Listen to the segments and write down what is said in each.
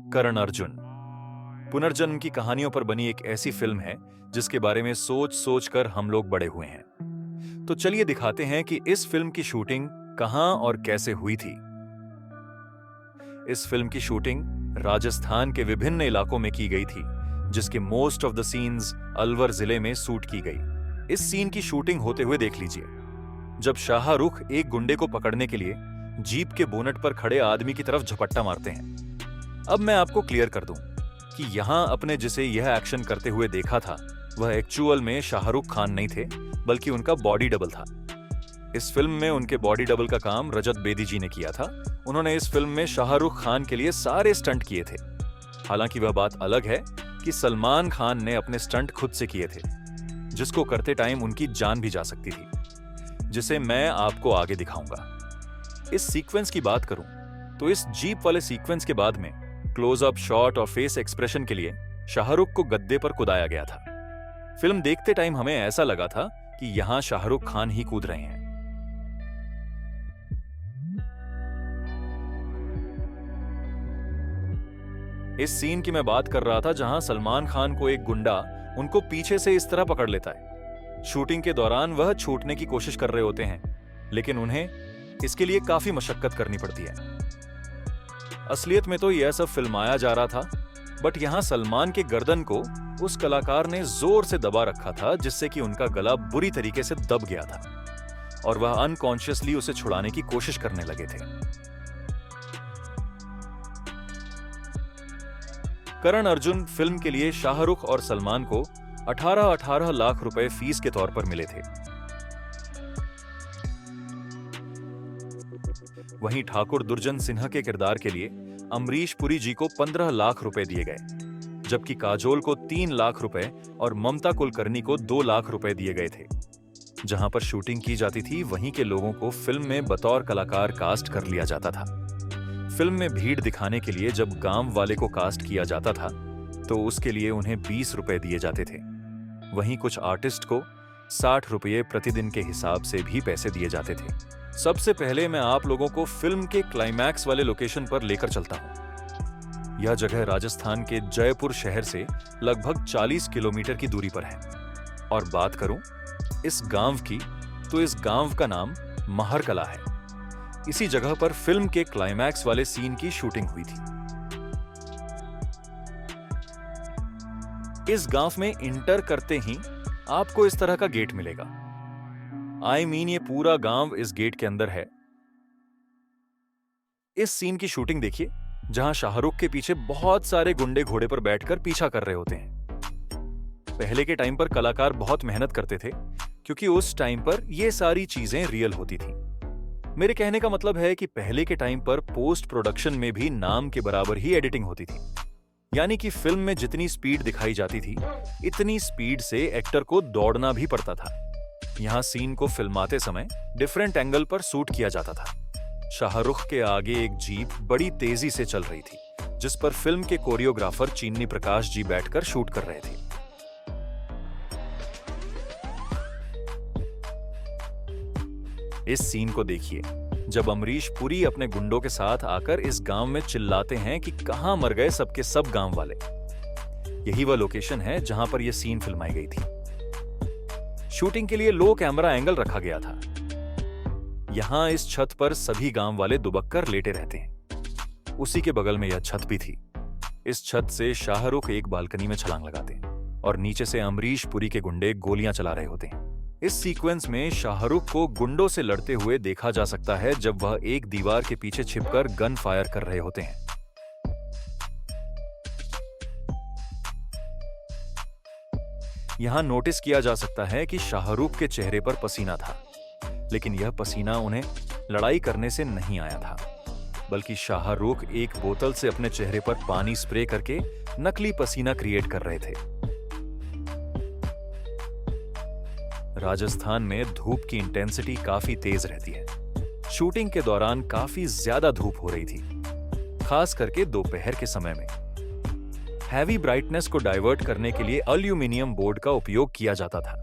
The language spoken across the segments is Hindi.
करण अर्जुन। पुनर्जन्म की कहानियों पर बनी एक ऐसी फिल्म है जिसके बारे में सोच सोच कर हम लोग बड़े हुए हैं। तो चलिए दिखाते हैं कि इस फिल्म की शूटिंग कहां और कैसे हुई थी। इस फिल्म की शूटिंग राजस्थान के विभिन्न इलाकों में की गई थी, जिसके most of the scenes Alwar जिले में शूट की गई। इस सीन की शूटिंग होते हुए देख लीजिए, जब शाहरुख एक गुंडे को पकड़ने के लिए जीप के बोनट पर खड़े आदमी की तरफ झपट्टा मारते हैं। अब मैं आपको क्लियर कर दूं कि यहां अपने जिसे यह एक्शन करते हुए देखा था, वह एक्चुअल में शाहरुख खान नहीं थे, बल्कि उनका बॉडी डबल था। इस फिल्म में उनके बॉडी डबल का काम रजत बेदी जी ने किया था। उन्होंने इस फिल्म में शाहरुख खान के लिए सारे स्टंट किए थे। हालांकि वह बात अलग है कि सलमान खान ने अपने स्टंट खुद से किए थे, जिसको करते टाइम उनकी जान भी जा सकती थी, जिसे मैं आपको आगे दिखाऊंगा। इस सीक्वेंस की बात करूं तो इस जीप वाले सीक्वेंस के बाद में क्लोजअप शॉट और फेस एक्सप्रेशन के लिए शाहरुख को गद्दे पर कुदाया गया था। फिल्म देखते टाइम हमें ऐसा लगा था कि यहां शाहरुख खान ही कूद रहे हैं। इस सीन की मैं बात कर रहा था जहां सलमान खान को एक गुंडा उनको पीछे से इस तरह पकड़ लेता है। शूटिंग के दौरान वह छूटने की कोशिश कर रहे होते हैं, लेकिन उन्हें इसके लिए काफी मशक्कत करनी पड़ती है। असलियत में तो यह सब फिल्माया जा रहा था, बट यहां सलमान के गर्दन को उस कलाकार ने जोर से दबा रखा था, जिससे कि उनका गला बुरी तरीके से दब गया था और वह अनकॉन्शियसली उसे छुड़ाने की कोशिश करने लगे थे। करण अर्जुन फिल्म के लिए शाहरुख और सलमान को 18-18 लाख रुपए फीस के तौर पर मिले थे। वहीं ठाकुर दुर्जन सिन्हा के किरदार के लिए अमरीश पुरी जी को 15 लाख रुपए दिए गए, जबकि काजोल को 3 लाख रुपए और ममता कुलकर्णी को 2 लाख रुपए दिए गए थे। जहां पर शूटिंग की जाती थी, वहीं के लोगों को फिल्म में बतौर कलाकार कास्ट कर लिया जाता था। फिल्म में भीड़ दिखाने के लिए जब गांव वाले को कास्ट किया जाता था, तो उसके लिए उन्हें 20 रुपए दिए जाते थे। वहीं कुछ आर्टिस्ट को 60 रुपये प्रतिदिन के हिसाब से भी पैसे दिए जाते थे। सबसे पहले मैं आप लोगों को फिल्म के क्लाइमैक्स वाले लोकेशन पर लेकर चलता हूं। यह जगह राजस्थान के जयपुर शहर से लगभग 40 किलोमीटर की दूरी पर है। और बात करूं इस गांव की, तो इस गांव का नाम महरकला है। इसी जगह पर फिल्म के क्लाइमैक्स वाले सीन की शूटिंग हुई थी। इस गांव में इंटर करते ही आपको इस तरह का गेट मिलेगा। ये पूरा गांव इस गेट के अंदर है। इस सीन की शूटिंग देखिए, जहां शाहरुख के पीछे बहुत सारे गुंडे घोड़े पर बैठकर पीछा कर रहे होते हैं। पहले के टाइम पर कलाकार बहुत मेहनत करते थे, क्योंकि उस टाइम पर यह सारी चीजें रियल होती थी। मेरे कहने का मतलब है कि पहले के टाइम पर पोस्ट प्रोडक्शन में भी नाम के बराबर ही एडिटिंग होती थी। यानी कि फिल्म में जितनी स्पीड दिखाई जाती थी, इतनी स्पीड से एक्टर को दौड़ना भी पड़ता था। यहां सीन को फिल्माते समय डिफरेंट एंगल पर शूट किया जाता था। शाहरुख के आगे एक जीप बड़ी तेजी से चल रही थी, जिस पर फिल्म के कोरियोग्राफर चीनी प्रकाश जी बैठकर शूट कर रहे थे। इस सीन को देखिए, जब अमरीश पुरी अपने गुंडों के साथ आकर इस गांव में चिल्लाते हैं कि कहां मर गए सबके सब गांव वाले। यही वह लोकेशन है जहां पर यह सीन फिल्माई गई थी। शूटिंग के लिए लो कैमरा एंगल रखा गया था। यहां इस छत पर सभी गांव वाले दुबक कर लेटे रहते हैं। उसी के बगल में यह छत भी थी। इस छत से शाहरुख एक बालकनी में छलांग लगाते हैं और नीचे से अमरीश पुरी के गुंडे गोलियां चला रहे होते हैं। इस सीक्वेंस में शाहरुख को गुंडों से लड़ते हुए देखा जा सकता है, जब वह एक दीवार के पीछे छिपकर गन फायर कर रहे होते हैं। यहां नोटिस किया जा सकता है कि शाहरुख के चेहरे पर पसीना था, लेकिन यह पसीना उन्हें लड़ाई करने से नहीं आया था, बल्कि शाहरुख एक बोतल से अपने चेहरे पर पानी स्प्रे करके नकली पसीना क्रिएट कर रहे थे। राजस्थान में धूप की इंटेंसिटी काफी तेज रहती है। शूटिंग के दौरान काफी ज्यादा धूप हो रही थी, खास करके दोपहर के समय में। हैवी ब्राइटनेस को डाइवर्ट करने के लिए एल्यूमिनियम बोर्ड का उपयोग किया जाता था।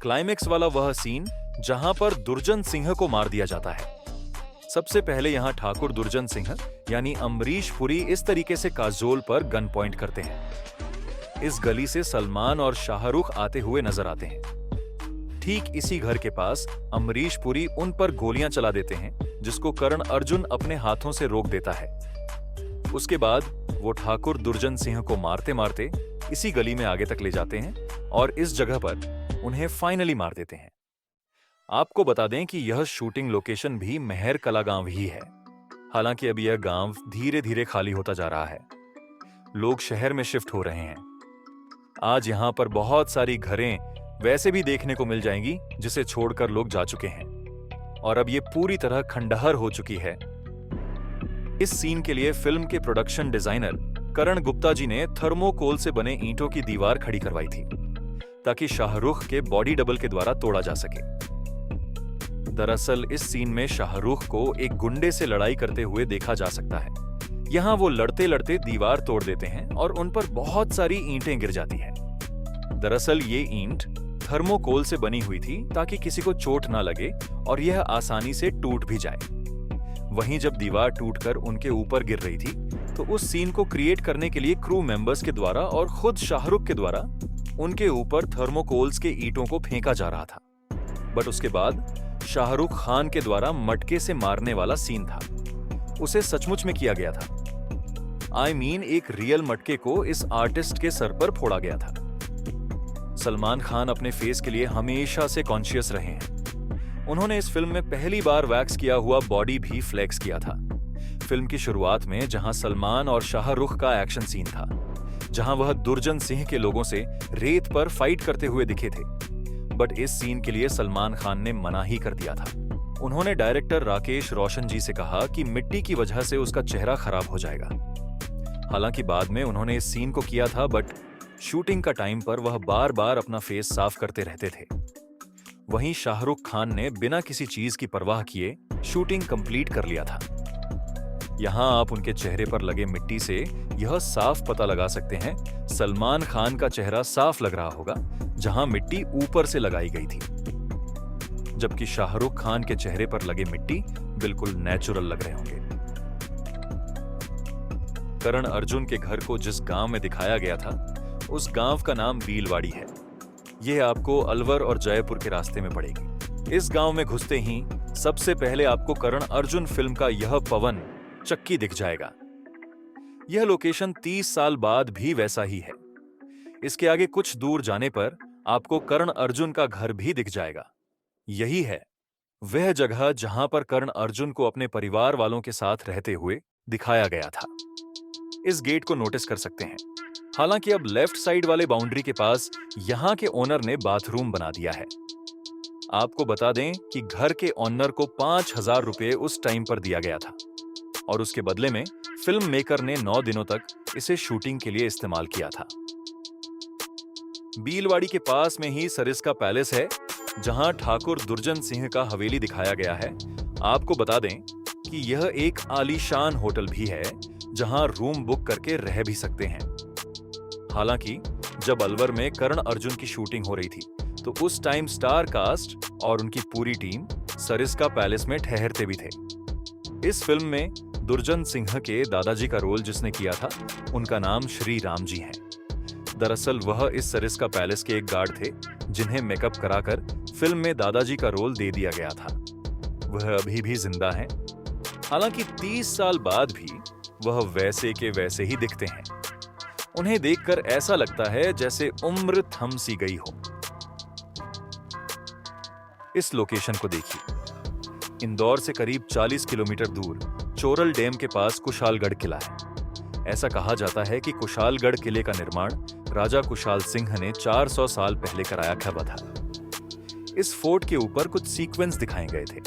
क्लाइमेक्स वाला वह सीन जहां पर दुर्जन सिंह को मार दिया जाता है, सबसे पहले यहाँ ठाकुर दुर्जन सिंह यानी अमरीश पुरी इस तरीके से काजोल पर गन पॉइंट करते हैं। इस गली से सलमान और शाहरुख आते हुए नजर आते हैं। ठीक इसी घर के पास अमरीश पुरी उन पर गोलियां चला देते हैं, जिसको करण अर्जुन अपने हाथों से रोक देता है। उसके बाद वो ठाकुर दुर्जन सिंह को मारते मारते इसी गली में आगे तक ले जाते हैं और इस जगह पर उन्हें फाइनली मार देते हैं। आपको बता दें कि यह शूटिंग लोकेशन भी मेहर कला गांव ही है। हालांकि अब यह गांव धीरे धीरे खाली होता जा रहा है। लोग शहर में शिफ्ट हो रहे हैं। आज यहां पर बहुत सारी घरें वैसे भी देखने को मिल जाएंगी जिसे छोड़कर लोग जा चुके हैं और अब ये पूरी तरह खंडहर हो चुकी है। इस सीन के लिए फिल्म के प्रोडक्शन डिजाइनर करण गुप्ता जी ने थर्मोकोल से बने ईंटों की दीवार खड़ी करवाई थी ताकि शाहरुख के बॉडी डबल के द्वारा तोड़ा जा सके। दरअसल इस सीन में शाहरुख को एक गुंडे से लड़ाई करते हुए देखा जा सकता है। यहाँ वो लड़ते लड़ते दीवार तोड़ देते हैं और उन पर बहुत सारी ईंटें गिर जाती हैं। दरअसल ये ईंट थर्मोकोल से बनी हुई थी ताकि किसी को चोट ना लगे और यह आसानी से टूट भी जाए। वहीं जब दीवार टूटकर उनके ऊपर गिर रही थी तो उस सीन को क्रिएट करने के लिए क्रू मेंबर्स के द्वारा और खुद शाहरुख के द्वारा उनके ऊपर थर्मोकोल्स के ईंटों को फेंका जा रहा था। बट उसके बाद शाहरुख खान के द्वारा मटके से मारने वाला सीन था, उसे सचमुच में किया गया था। एक रियल मटके को इस आर्टिस्ट के सर पर फोड़ा गया था। सलमान खान अपने फेस के लिए हमेशा से कॉन्शियस रहे हैं। उन्होंने इस फिल्म में पहली बार वैक्स किया हुआ बॉडी भी फ्लेक्स किया था। फिल्म की शुरुआत में जहां सलमान और शाहरुख का एक्शन सीन था, जहां वह दुर्जन सिंह के लोगों से रेत पर फाइट करते हुए दिखे थे, बट इस सीन के लिए सलमान खान ने मना ही कर दिया था। उन्होंने डायरेक्टर राकेश रोशन जी से कहा कि मिट्टी की वजह से उसका चेहरा खराब हो जाएगा। हालांकि बाद में उन्होंने इस सीन को किया था, बट शूटिंग का टाइम पर वह बार बार अपना फेस साफ करते रहते थे। वहीं शाहरुख खान ने बिना किसी चीज की परवाह किए शूटिंग कंप्लीट कर लिया था। यहां आप उनके चेहरे पर लगे मिट्टी से यह साफ पता लगा सकते हैं सलमान खान का चेहरा साफ लग रहा होगा, जहां मिट्टी ऊपर से लगाई गई थी, जबकि शाहरुख खान के चेहरे पर लगे मिट्टी बिल्कुल नेचुरल लग रहे होंगे। करण अर्जुन के घर को जिस गांव में दिखाया गया था, उस गांव का नाम बीलवाड़ी है। यह आपको अलवर और जयपुर के रास्ते में पड़ेगी। इस गांव में घुसते ही सबसे पहले आपको करण अर्जुन फिल्म का यह पवन चक्की दिख जाएगा। यह लोकेशन 30 साल बाद भी वैसा ही है। इसके आगे कुछ दूर जाने पर आपको करण अर्जुन का घर भी दिख जाएगा। यही है वह जगह जहां पर करण अर्जुन को अपने परिवार वालों के साथ रहते हुए दिखाया गया था। इस गेट को नोटिस कर सकते हैं। हालांकि अब लेफ्ट साइड वाले बाउंड्री के पास यहां के ओनर ने बाथरूम बना दिया है। आपको बता दें कि घर के ओनर को 5,000 रुपए उस टाइम पर दिया गया था और उसके बदले में फिल्म मेकर ने 9 दिनों तक इसे शूटिंग के लिए इस्तेमाल किया था। बीलवाड़ी के पास में ही सरिस्का पैलेस है, जहां ठाकुर दुर्जन सिंह का हवेली दिखाया गया है। आपको बता दें कि यह एक आलीशान होटल भी है, जहां रूम बुक करके रह भी सकते हैं। हालांकि जब अलवर में करण अर्जुन की शूटिंग हो रही थी, तो उस टाइम स्टार कास्ट और उनकी पूरी टीम सरिस्का पैलेस में ठहरते भी थे। इस फिल्म में दुर्जन सिंह के दादाजी का रोल जिसने किया था, उनका नाम श्री राम जी है। दरअसल वह इस सरिस्का पैलेस के एक गार्ड थे, जिन्हें मेकअप कराकर फिल्म में दादाजी का रोल दे दिया गया था। वह अभी भी जिंदा हैं। हालांकि 30 साल बाद भी वह वैसे के वैसे ही दिखते हैं। उन्हें देखकर ऐसा लगता है जैसे उम्र थम सी गई हो। इस लोकेशन को देखिए। इंदौर से करीब 40 किलोमीटर दूर चोरल डैम के पास कुशालगढ़ किला है। ऐसा कहा जाता है कि कुशालगढ़ किले का निर्माण राजा कुशाल सिंह ने 400 साल पहले कराया हुआ था। इस फोर्ट के ऊपर कुछ सीक्वेंस दिखाए गए थे।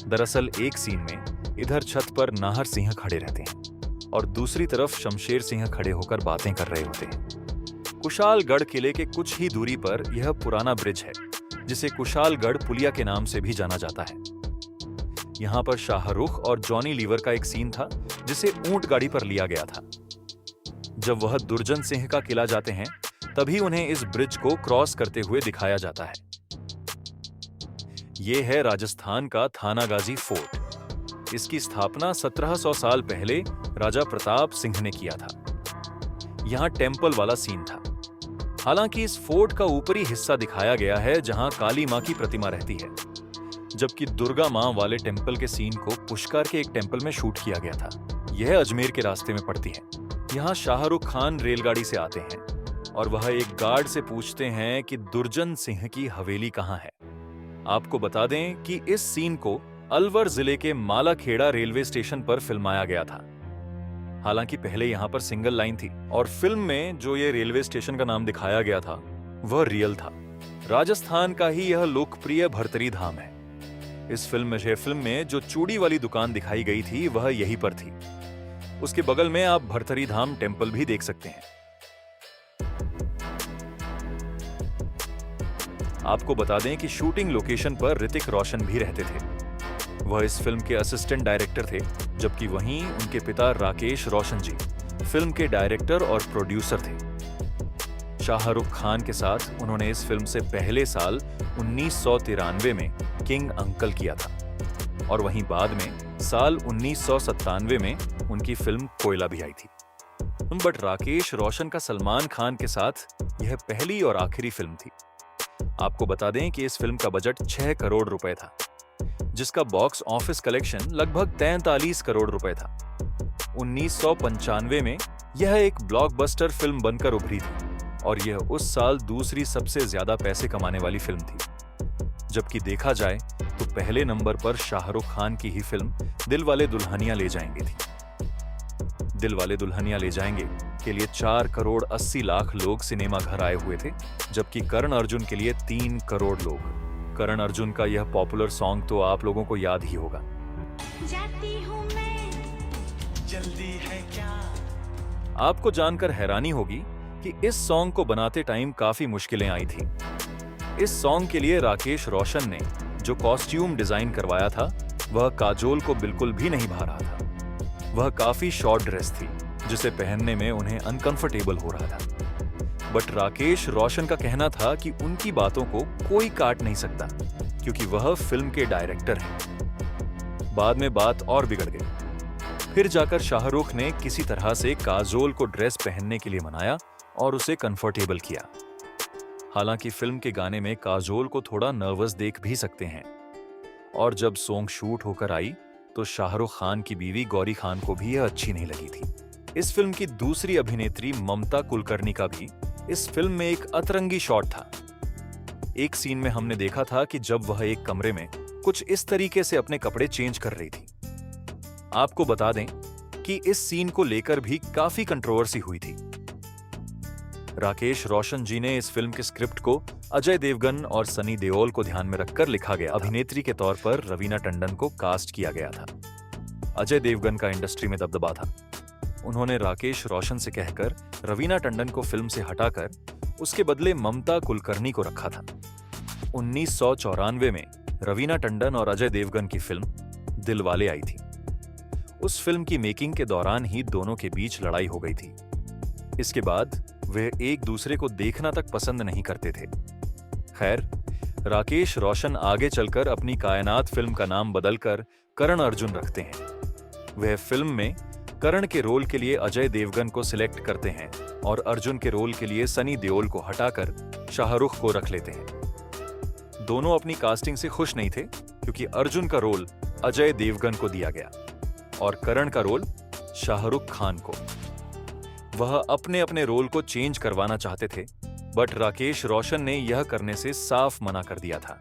दरअसल एक सीन में इधर छत पर नाहर सिंह खड़े रहते हैं और दूसरी तरफ शमशेर सिंह खड़े होकर बातें कर रहे होते हैं। कुशालगढ़ किले के कुछ ही दूरी पर यह पुराना ब्रिज है, जिसे कुशालगढ़ पुलिया के नाम से भी जाना जाता है। यहां पर शाहरुख और जॉनी लीवर का एक सीन था, जिसे ऊंट गाड़ी पर लिया गया था। जब वह दुर्जन सिंह का किला जाते हैं, तभी उन्हें इस ब्रिज को क्रॉस करते हुए दिखाया जाता है। यह है राजस्थान का थानागाजी फोर्ट। इसकी स्थापना 1700 साल पहले राजा प्रताप सिंह ने किया था। यहाँ टेम्पल वाला सीन था। हालांकि इस फोर्ट का ऊपरी हिस्सा दिखाया गया है जहां काली मां की प्रतिमा रहती है, जबकि दुर्गा मां वाले टेम्पल के सीन को पुष्कर के एक टेम्पल में शूट किया गया था। यह अजमेर के रास्ते में पड़ती है। यहाँ शाहरुख खान रेलगाड़ी से आते हैं और वह एक गार्ड से पूछते हैं कि दुर्जन सिंह की हवेली कहाँ है। आपको बता दें कि इस सीन को अलवर जिले के मालाखेड़ा रेलवे स्टेशन पर फिल्माया गया था। हालांकि पहले यहाँ पर सिंगल लाइन थी और फिल्म में जो ये रेलवे स्टेशन का नाम दिखाया गया था वह रियल था। राजस्थान का ही यह लोकप्रिय भरतरी धाम है। इस फिल्म में जो चूड़ी वाली दुकान दिखाई गई थी वह यहीं पर थी। उसके बगल में आप भरतरी धाम टेम्पल भी देख सकते हैं। आपको बता दें कि शूटिंग लोकेशन पर ऋतिक रोशन भी रहते थे। वह इस फिल्म के असिस्टेंट डायरेक्टर थे, जबकि वहीं उनके पिता राकेश रोशन जी फिल्म के डायरेक्टर और प्रोड्यूसर थे। शाहरुख खान के साथ उन्होंने इस फिल्म से पहले साल 1993 में किंग अंकल किया था और वहीं बाद में साल 1997 में उनकी फिल्म कोयला भी आई थी। बट राकेश रोशन का सलमान खान के साथ यह पहली और आखिरी फिल्म थी। आपको बता दें कि इस फिल्म का बजट 6 करोड़ रुपए था, जिसका बॉक्स ऑफिस कलेक्शन लगभग 43 करोड़ रुपए था। 1995 में यह एक ब्लॉकबस्टर फिल्म बनकर उभरी थी और यह उस साल दूसरी सबसे ज्यादा पैसे कमाने वाली फिल्म थी। जबकि देखा जाए तो पहले नंबर पर शाहरुख खान की ही फिल्म दिलवाले दुल्हनिया ले जाएंगे थी। दिलवाले दुल्हनिया ले जाएंगे के लिए 4 करोड़ 80 लाख लोग सिनेमा घर आए हुए थे, जबकि करण अर्जुन के लिए 3 करोड़ लोग। करण अर्जुन का यह पॉपुलर सॉन्ग तो आप लोगों को याद ही होगा। जाती हूं मैं, जल्दी है क्या? आपको जानकर हैरानी होगी कि इस सॉन्ग को बनाते टाइम काफी मुश्किलें आई थी। इस सॉन्ग के लिए राकेश रोशन ने जो कॉस्ट्यूम डिजाइन करवाया था वह काजोल को बिल्कुल भी नहीं भा रहा था। वह काफी शॉर्ट ड्रेस थी जिसे पहनने में उन्हें अनकंफर्टेबल हो रहा था। बट राकेश रोशन का कहना था कि उनकी बातों को कोई काट नहीं सकता क्योंकि वह फिल्म के डायरेक्टर हैं। बाद में बात और बिगड़ गई। फिर जाकर शाहरुख ने किसी तरह से काजोल को ड्रेस पहनने के लिए मनाया और उसे कंफर्टेबल किया। हालांकि फिल्म के गाने में काजोल को थोड़ा नर्वस देख भी सकते हैं। और जब सॉन्ग शूट होकर आई तो शाहरुख खान की बीवी गौरी खान को भी यह अच्छी नहीं लगी थी। इस फिल्म की दूसरी अभिनेत्री ममता कुलकर्णी का भी इस फिल्म में एक अतरंगी शॉट था। एक सीन में हमने देखा था कि जब वह एक कमरे में कुछ इस तरीके से अपने कपड़े चेंज कर रही थी। आपको बता दें कि इस सीन को लेकर भी काफी कंट्रोवर्सी हुई थी। राकेश रोशन जी ने इस फिल्म के स्क्रिप्ट को अजय देवगन और सनी देओल को ध्यान में रखकर लिखा गया। अभिनेत्री के तौर पर रवीना टंडन को कास्ट किया गया था। अजय देवगन का इंडस्ट्री में दबदबा था। उन्होंने राकेश रोशन से कहकर रवीना टंडन को फिल्म से हटाकर उसके बदले ममता कुलकर्णी को रखा था। 1994 में रवीना टंडन और अजय देवगन की फिल्म दिलवाले आई थी। उस फिल्म की मेकिंग के दौरान ही दोनों के बीच लड़ाई हो गई थी। इसके बाद वे एक दूसरे को देखना तक पसंद नहीं करते थे। खैर, राकेश रोशन आगे चलकर अपनी कायनात फिल्म का नाम बदलकर करण अर्जुन रखते हैं। वह फिल्म में करण के रोल के लिए अजय देवगन को सिलेक्ट करते हैं और अर्जुन के रोल के लिए सनी देओल को हटाकर शाहरुख को रख लेते हैं। दोनों अपनी कास्टिंग से खुश नहीं थे क्योंकि अर्जुन का रोल अजय देवगन को दिया गया और करण का रोल शाहरुख खान को। वह अपने अपने रोल को चेंज करवाना चाहते थे, बट राकेश रोशन ने यह करने से साफ मना कर दिया था।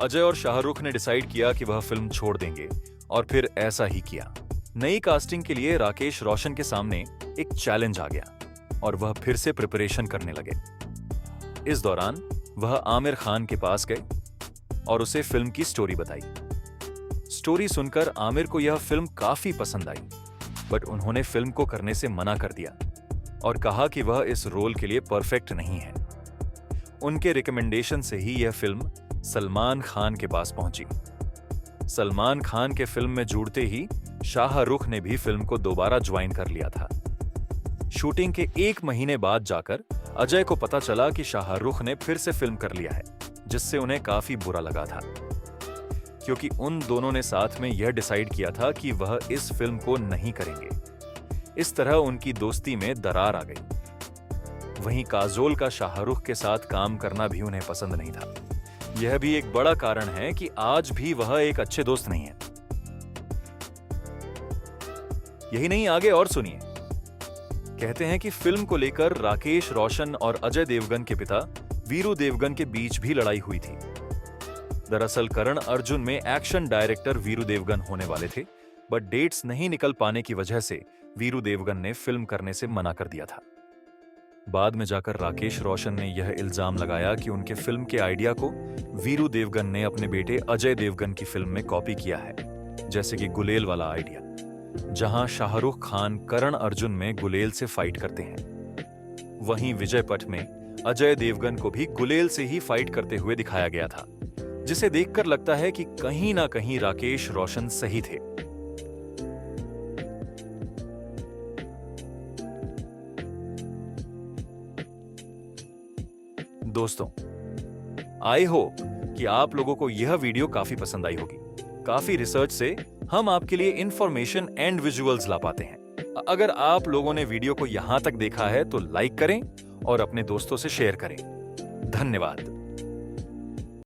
अजय और शाहरुख ने डिसाइड किया कि वह फिल्म छोड़ देंगे और फिर ऐसा ही किया। नई कास्टिंग के लिए राकेश रोशन के सामने एक चैलेंज आ गया और वह फिर से प्रिपरेशन करने लगे। इस दौरान वह आमिर खान के पास गए और उसे फिल्म की स्टोरी बताई। स्टोरी सुनकर आमिर को यह फिल्म काफी पसंद आई, बट उन्होंने फिल्म को करने से मना कर दिया और कहा कि वह इस रोल के लिए परफेक्ट नहीं है। उनके रिकमेंडेशन से ही यह फिल्म सलमान खान के पास पहुंची। सलमान खान के फिल्म में जुड़ते ही शाहरुख ने भी फिल्म को दोबारा ज्वाइन कर लिया था। शूटिंग के 1 महीने बाद जाकर अजय को पता चला कि शाहरुख ने फिर से फिल्म कर लिया है, जिससे उन्हें काफी बुरा लगा था। क्योंकि उन दोनों ने साथ में यह डिसाइड किया था कि वह इस फिल्म को नहीं करेंगे। इस तरह उनकी दोस्ती में दरार आ गई। वहीं काजोल का शाहरुख के साथ काम करना भी उन्हें पसंद नहीं था। यह भी एक बड़ा कारण है कि आज भी वह एक अच्छे दोस्त नहीं है। यही नहीं, आगे और सुनिए। कहते हैं कि फिल्म को लेकर राकेश रोशन और अजय देवगन के पिता वीरू देवगन के बीच भी लड़ाई हुई थी। दरअसल करण अर्जुन में एक्शन डायरेक्टर वीरू देवगन होने वाले थे, बट डेट्स नहीं निकल पाने की वजह से वीरू देवगन ने फिल्म करने से मना कर दिया था। बाद में जाकर राकेश रोशन ने यह इल्जाम लगाया कि उनके फिल्म के आइडिया को वीरू देवगन ने अपने बेटे अजय देवगन की फिल्म में कॉपी किया है, जैसे कि गुलेल वाला आइडिया, जहां शाहरुख खान करण अर्जुन में गुलेल से फाइट करते हैं। वहीं विजय पट में अजय देवगन को भी गुलेल से ही फाइट करते हुए दिखाया गया था, जिसे देखकर लगता है कि कहीं ना कहीं राकेश रोशन सही थे। दोस्तों, आई होप कि आप लोगों को यह वीडियो काफी पसंद आई होगी। काफी रिसर्च से हम आपके लिए इंफॉर्मेशन एंड विजुअल्स ला पाते हैं। अगर आप लोगों ने वीडियो को यहां तक देखा है तो लाइक करें और अपने दोस्तों से शेयर करें। धन्यवाद।